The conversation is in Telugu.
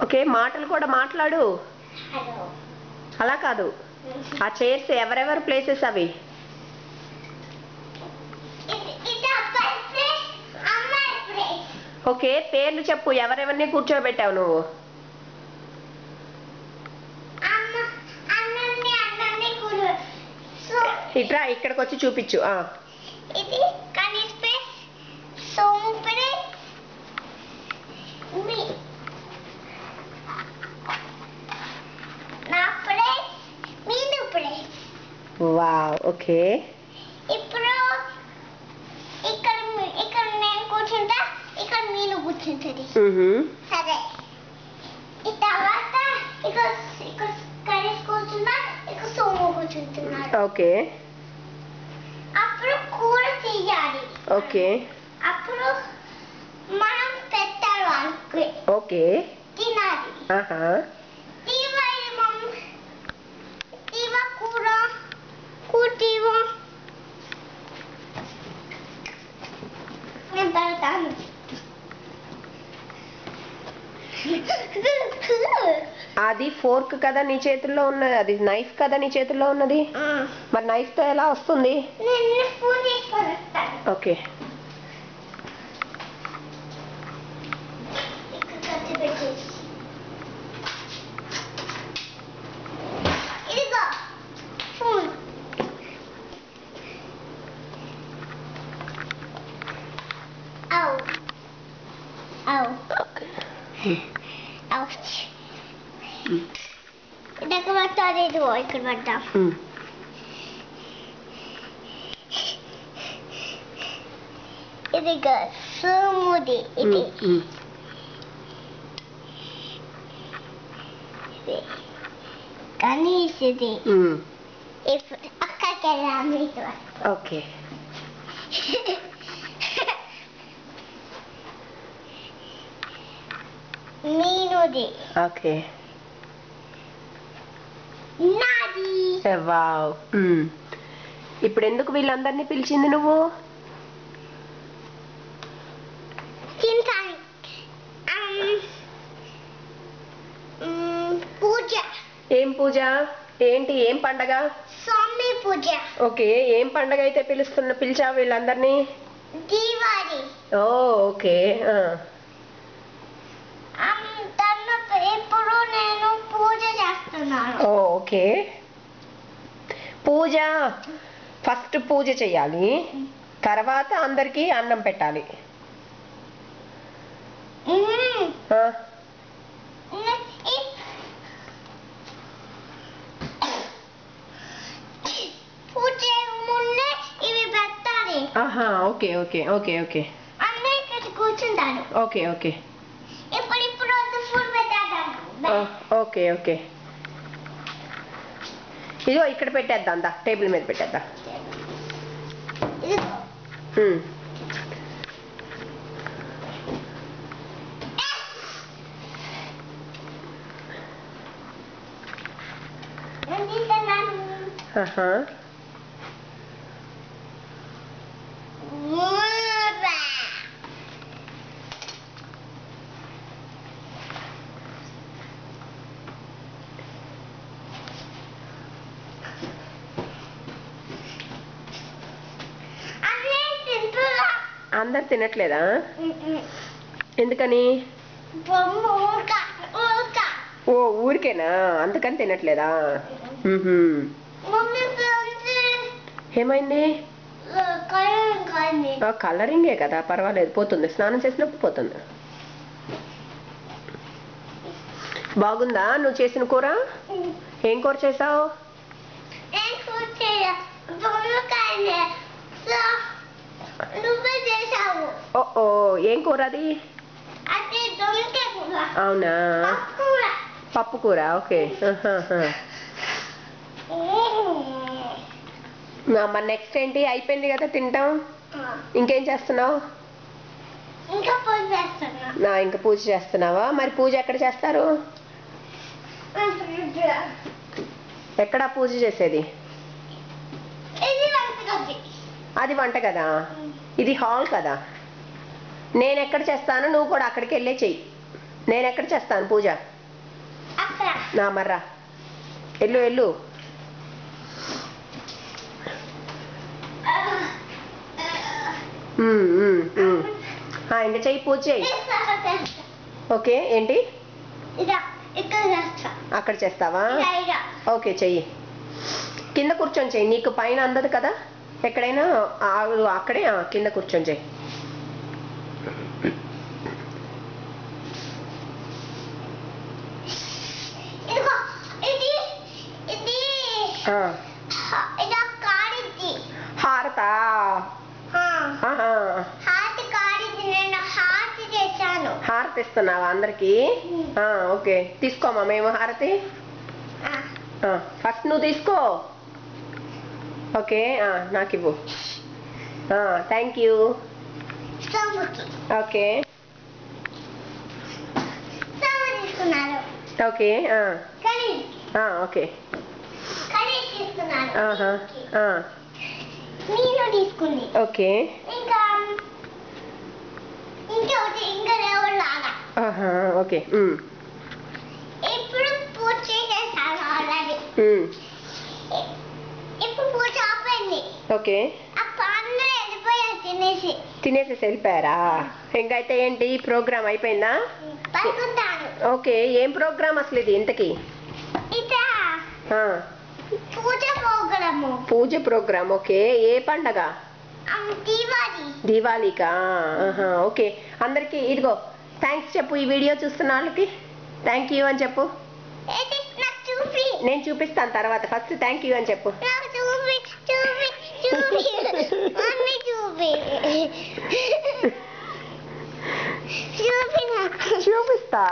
ఓకే, మాటలు కూడా మాట్లాడు. అలా కాదు, ఆ చైర్స్ ఎవరెవరు ప్లేసెస్ అవి? ఓకే, పేర్లు చెప్పు, ఎవరెవరిని కూర్చోబెట్టావు నువ్వు? ఇట్రా, ఇక్కడికి వచ్చి చూపించు. Wow, okay. ఇప్పుడు ఇక్కడ నేను కూర్చుంటా, ఇక్కడ మీను కూర్చుంటది. సరే, ఈ తర్వాత ఇక్కడ కనీస్ కూర్చుంటా, ఇక్కడ సోము కూర్చుంటున్నాడు. ఓకే. అప్పుడు కూర తీయాలి. ఓకే. అప్పుడు మనం పెట్టాలి వాళ్ళకి. ఓకే. తినాలి. అది ఫోర్క్ కదా నీ చేతుల్లో ఉన్నది, అది నైఫ్ కదా నీ చేతుల్లో ఉన్నది. మరి నైఫ్ తో ఎలా వస్తుంది? ఓకే. ఇక్కడ పట్టాలి, ఇక్కడ పడ్డా. ఇది సోముది, ఇది కనీస్, ఇది ఇప్పుడు అక్కడికి వెళ్ళాలి. ఓకే. మీనుది. ఓకే. నాది. వావ్. ఇప్పుడు ఎందుకు వీళ్ళందరినీ పిలిచింది నువ్వు? పూజ. ఏం పూజ? ఏంటి, ఏం పండగ? స్వామి పూజ. ఓకే, ఏం పండగ అయితే పిలిచావు వీళ్ళందరినీ? దీవాలి. ఓకే. ఇప్పుడు నేను పూజ చేస్తున్నాను. ఓకే. పూజ ఫస్ట్ పూజ చెయ్యాలి, తర్వాత అందరికి అన్నం పెట్టాలి. పూజ ముందే ఇవి పెట్టాలి. Okay okay okay okay. అన్నీ ఇక్కడ కూర్చుంటాను. Okay okay. ఇప్పుడు ఫుడ్ పెట్టేద్దాం. Okay okay. ఇదిగో ఇక్కడ పెట్టేద్దాం, దా టేబుల్ మీద పెట్టేద్దాం. అందరు తినట్లేదా? ఎందుకని? ఓ, ఊరికేనా, అందుకని తినట్లేదా? ఏమైంది? కలరింగే కదా, పర్వాలేదు, పోతుంది, స్నానం చేసినప్పుడు పోతుంది. బాగుందా నువ్వు చేసిన కూర? ఏం కూర చేసావు? ఓ, ఏం కూర అది? అవునా, పప్పు కూర. ఓకే. మరి నెక్స్ట్ ఏంటి? అయిపోయింది కదా తింటాం, ఇంకేం చేస్తున్నావు? ఇంకా పూజ చేస్తున్నావా? మరి పూజ ఎక్కడ చేస్తారు? ఎక్కడ పూజ చేసేది? అది వంట కదా, ఇది హాల్ కదా. నేను ఎక్కడ చేస్తాను, నువ్వు కూడా అక్కడికి వెళ్ళే చెయ్యి. నేను ఎక్కడ చేస్తాను పూజ? అక్కడ. నా మర్రా ఎల్లు ఎల్లు. ఇంకా చెయ్యి, పూజ చెయ్యి. ఓకే, ఏంటి ఇక్కడ చేస్తా. అక్కడ చేస్తావా? ఇలా. ఓకే చెయ్యి. కింద కూర్చొని చెయ్యి, నీకు పైన అందదు కదా. ఎక్కడైనా అక్కడే కింద కూర్చొని చెయ్యి. ఇదిగో ఇది ఇది ఆ, ఇది కాడిది. హారతా? ఆహా, హార్ట్ కాడిది. నేను హార్ట్ చేశాను. హారతి ఇస్తున్నావా అందరికి? ఓకే తీసుకోమా మేము హారతి. ఫస్ట్ నువ్వు తీసుకో. ఓకే నాకు ఇవ్వు. Thank you. సోముకి ఓకే సోము తీసుకున్నాను. ఓకే ఖరీదు ఓకే. ఖరీదు తీసుకున్నాను. ఆహా, నేను తీసుకుంది. ఓకే. ఇంకా ఇంకొకటి ఇంకా దేవుడు లాగా. ఓకే. ఇప్పుడు పూజ చేసేసాను ఆల్రెడీ. ఇప్పుడు పూజ ఆపండి. ఓకే. అప్పుడు అందరూ వెళ్ళిపోయారు తినేసేసి వెళ్ళిపోయారా? ఇంకైతే ఏంటి ప్రోగ్రామ్ అయిపోయిందా? పడుకుంటాను. ఓకే, ఏం ప్రోగ్రామ్ అసలు ఇది ఇంతకి? ఇదా పూజ ప్రోగ్రాము. పూజ ప్రోగ్రామ్. ఓకే, ఏ పండగ? దీవాలి. దీవాళికా? ఓకే. అందరికి ఇదిగో థ్యాంక్స్ చెప్పు, ఈ వీడియో చూస్తున్న వాళ్ళకి థ్యాంక్ యూ అని చెప్పు. నాకు చూపి. నేను చూపిస్తాను తర్వాత, ఫస్ట్ థ్యాంక్ యూ అని చెప్పు. నాకు చూపి చూపి చూపి మమ్మీ చూపి చూపి నాకు చూపిస్తా.